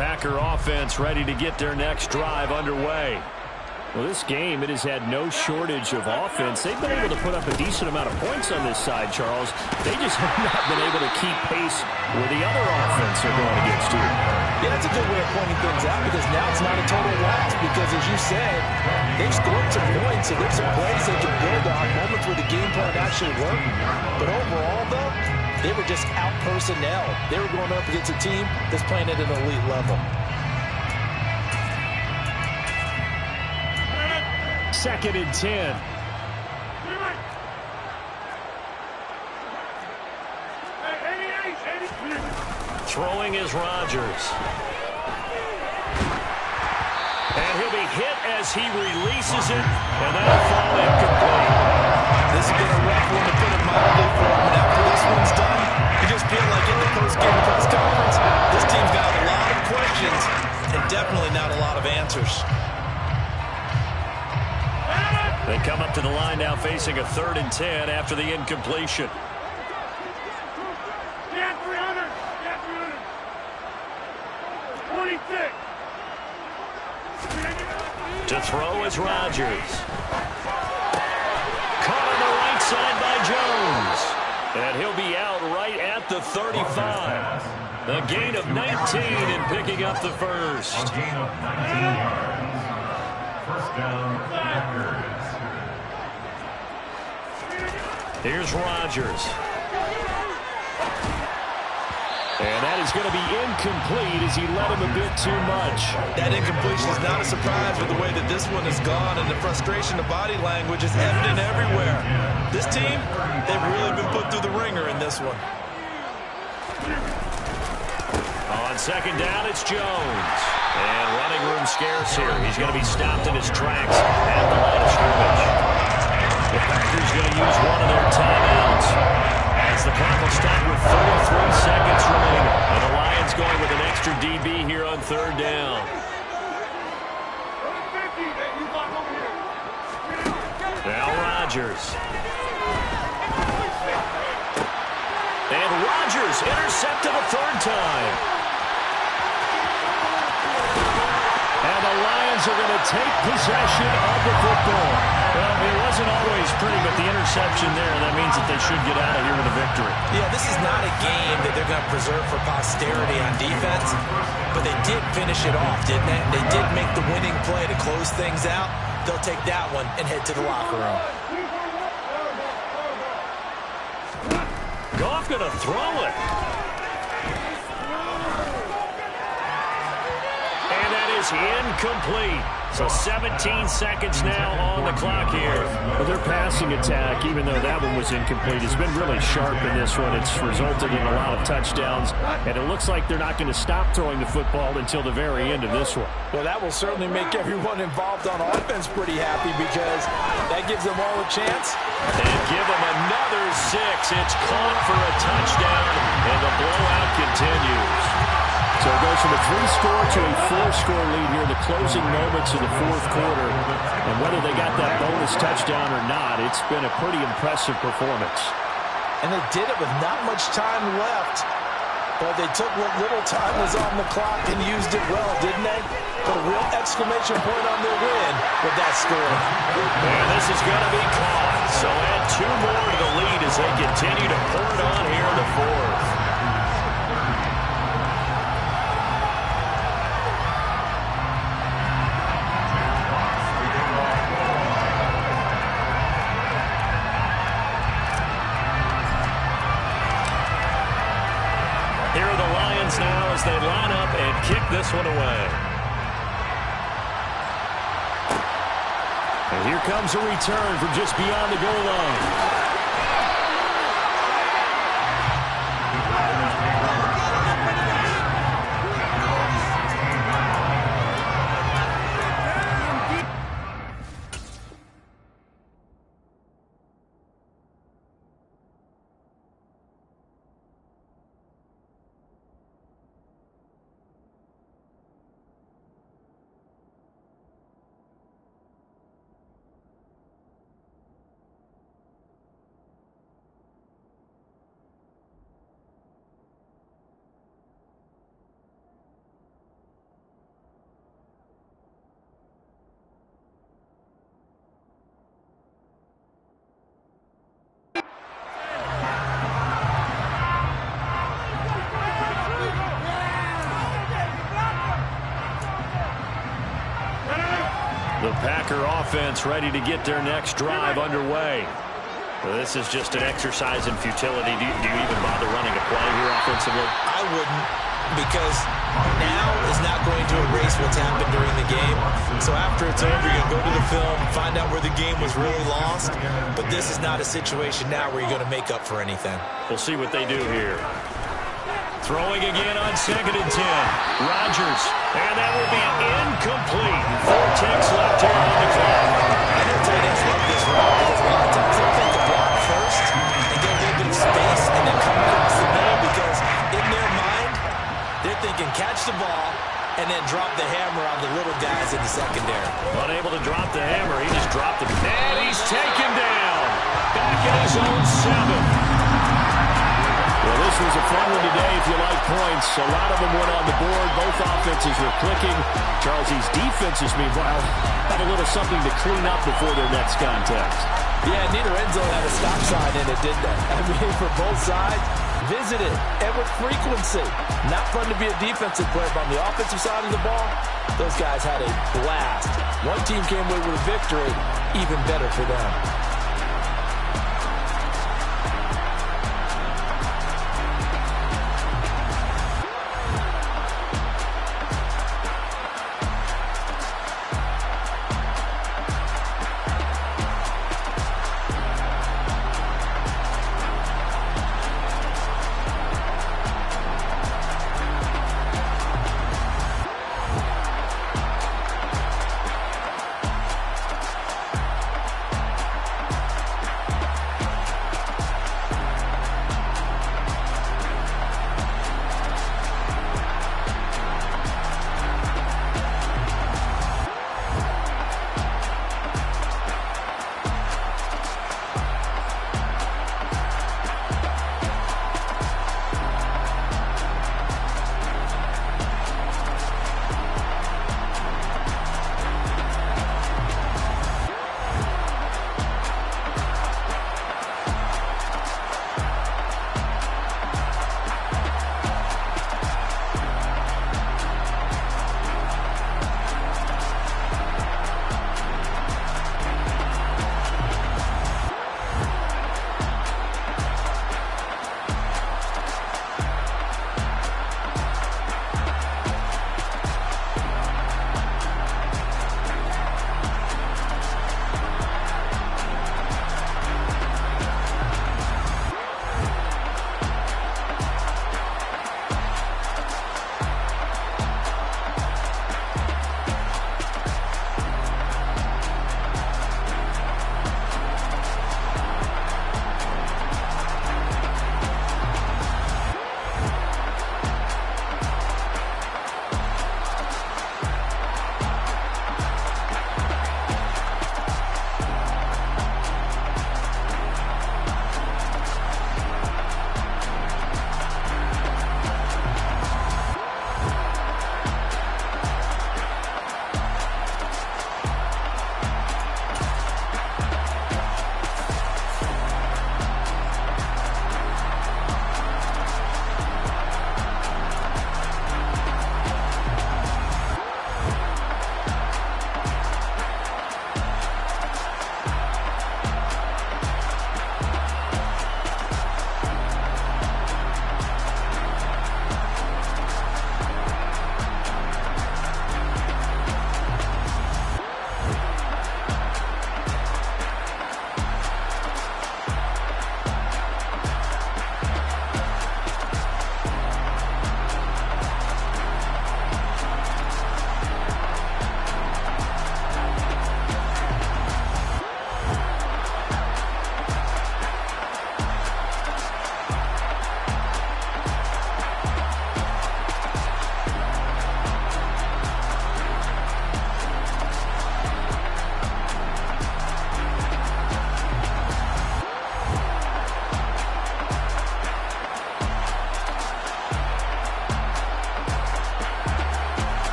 Packer offense ready to get their next drive underway. Well, this game, it has had no shortage of offense. They've been able to put up a decent amount of points on this side, Charles. They just have not been able to keep pace with the other offense they're going against here. Yeah, that's a good way of pointing things out because now it's not a total loss because, as you said, they've scored some points, so there's some plays they can build on, moments where the game plan actually worked. But overall, though, they were just out personnel. They were going up against a team that's playing at an elite level. Second and 10. Throwing is Rodgers. And he'll be hit as he releases it, and that'll fall incomplete. This has been a rough one to put it mildly for him, and after this one's done, you just feel like in the post-game press conference, this team's got a lot of questions and definitely not a lot of answers. They come up to the line now facing a 3rd and 10 after the incompletion. Get 300. Get 300. 46. To throw is Rodgers. Caught on the right side by Jones. And he'll be out right at the 35. A gain of 19 and picking up the first. A gain of 19 yards. First down, Packers. Here's Rodgers. And that is going to be incomplete as he led him a bit too much. That incompletion is not a surprise with the way that this one has gone, and the frustration of body language is evident everywhere. This team, they've really been put through the ringer in this one. On second down, it's Jones. And running room scarce here. He's going to be stopped in his tracks at the line of scrimmage. The Packers going to use one of their timeouts as the clock will stop with 33 seconds remaining. And the Lions going with an extra DB here on 3rd down. Now Rodgers. And Rodgers intercepted a 3rd time. And the Lions are going to take possession of the football. Well, it wasn't always pretty, but the interception there, that means that they should get out of here with a victory. Yeah, this is not a game that they're going to preserve for posterity on defense, but they did finish it off, didn't they? They did make the winning play to close things out. They'll take that one and head to the locker room. Goff going to throw it. And that is incomplete. So 17 seconds now on the clock here. Well, their passing attack, even though that one was incomplete, has been really sharp in this one. It's resulted in a lot of touchdowns, and it looks like they're not going to stop throwing the football until the very end of this one. Well, that will certainly make everyone involved on offense pretty happy because that gives them all a chance. And give them another 6. It's caught for a touchdown, and the blowout continues. So it goes from a 3-score to a 4-score lead here in the closing moments of the 4th quarter. And whether they got that bonus touchdown or not, it's been a pretty impressive performance. And they did it with not much time left. But they took what little time was on the clock and used it well, didn't they? Put a real exclamation point on their win with that score. And this is going to be caught. So add 2 more to the lead as they continue to pour it on here in the 4th. Here are the Lions now as they line up and kick this one away. And here comes a return from just beyond the goal line. The Packer offense ready to get their next drive underway. Well, this is just an exercise in futility. Do you even bother running a play here offensively? I wouldn't, because now is not going to erase what's happened during the game. So after it's over, you're going to go to the film, find out where the game was really lost. But this is not a situation now where you're going to make up for anything. We'll see what they do here. Throwing again on 2nd and 10. Rodgers, and that will be incomplete. 4 ticks left here on the clock. I know tight ends love this route because a lot of times they'll think to block first and get a little bit of space and then come across the middle, because in their mind, they're thinking catch the ball and then drop the hammer on the little guys in the secondary. Unable to drop the hammer. He just dropped it. And he's taken down. Back in his own 7. Well, this was a fun one today if you like points. A lot of them went on the board. Both offenses were clicking. Charles, these defenses, meanwhile, had a little something to clean up before their next contest. Yeah, neither end zone had a stop sign in it, did they? I mean, for both sides, visited and with frequency. Not fun to be a defensive player, but on the offensive side of the ball, those guys had a blast. One team came away with a victory, even better for them.